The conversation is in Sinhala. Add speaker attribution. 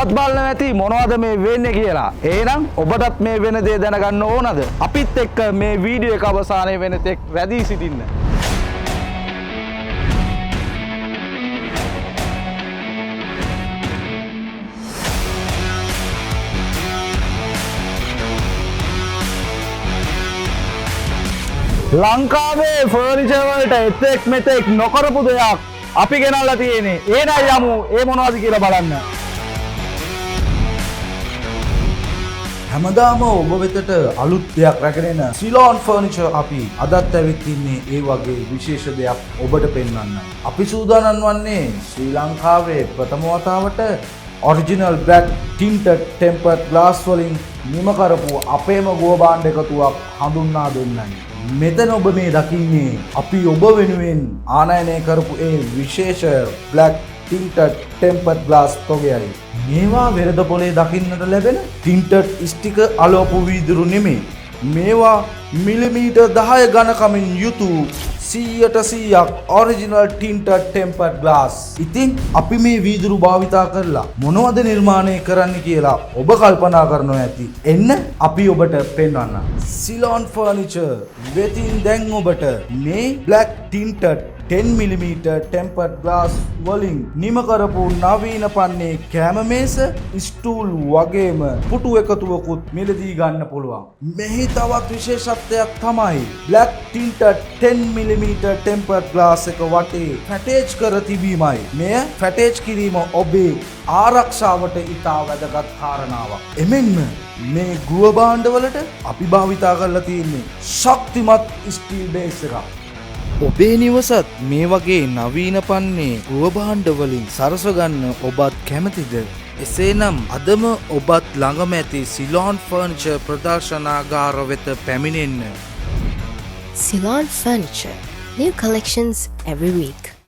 Speaker 1: ඔබත් බලන්න ඇති මොනවද මේ වෙන්නේ කියලා. එහෙනම් ඔබටත් මේ වෙන දේ දැනගන්න ඕනද? අපිත් එක්ක මේ වීඩියෝ එක අවසානයේ වෙන තෙක් රැඳී සිටින්න. ලංකාවේ ෆර්නිචර් වලට එතෙක් මෙතෙක් නොකරපු දෙයක් අපි ගෙනල්ලා තියෙන්නේ. ඒනයි යමු ඒ මොනවද කියලා බලන්න.
Speaker 2: හැමදාම ඔබ වෙතට අලුත් දෙයක් රැගෙන එන සිලෝන් ෆර්නිචර් අපි අදත් ඇවිත් ඉන්නේ ඒ වගේ විශේෂ දෙයක් ඔබට පෙන්වන්නයි. අපි සූදානම් වන්නේ ශ්‍රී ලංකාවේ ප්‍රථම වතාවට ඔරිජිනල් බ්ලැක් ටින්ටඩ් ටෙම්පර්ඩ් ග්ලාස් වලින් නිම කරපු අපේම ගුව භාණ්ඩ එකතුවක් හඳුන්වා දෙන්නයි. මෙතන ඔබ මේ දකින්නේ අපි ඔබ වෙනුවෙන් ආනයනය කරපු ඒ විශේෂ බ්ලැක් ටින්ටඩ් ටෙම්පර්ඩ් ග්ලාස් තොගයයි. මේවා වෙරද පොලේ දකින්නට ලැබෙන ටින්ටඩ් ස්ටික අලෝපු වීදුරු නෙමෙයි. මේවා මිලිමීටර් 10 ඝනකමින් යුතු 100% ඔරිජිනල් ටින්ටඩ් ටෙම්පර්ඩ් ග්ලාස්. ඉතින් අපි මේ වීදුරු භාවිතා කරලා මොනවද නිර්මාණය කරන්න කියලා ඔබ කල්පනා කරනවා ඇති. එන්න අපි ඔබට පෙන්වන්න. සිලෝන් ෆර්නිචර් වෙතින් දැන් ඔබට මේ බ්ලැක් ටින්ටඩ් 10mm ටෙම්පර්ඩ් ග්ලාස් වලින් නිම කරපු නවීන පන්නේ කැම මේස ස්ටූල් වගේම පුටු එකතුවකුත් මිලදී ගන්න පුළුවන්. මෙහි තවත් විශේෂත්වයක් තමයි බ්ලැක් ටින්ටඩ් 10mm ටෙම්පර්ඩ් ග්ලාස් එක වටේ ෆැටේජ් කර තිබීමයි. මෙය ෆැටේජ් කිරීම ඔබේ ආරක්ෂාවට ඉතා වැදගත් කාරණාවක්. එමෙන්ම මේ ගෘහ භාණ්ඩවලට අපි භාවිතා කරලා තියෙන්නේ ශක්තිමත් ස්ටීල් බේස් එකක්. ඔබේ නිවසත් මේ වගේ නවීන පන්නේ ගෘහ භාණ්ඩ වලින් සරසගන්න ඔබත් කැමතිද? එසේනම් අදම ඔබත් ළඟම ඇති සිලෝන් ෆර්නිචර් ප්‍රදර්ශනාගාර වෙත පැමිණෙන්න.
Speaker 3: Ceylon Furniture. New collections every week.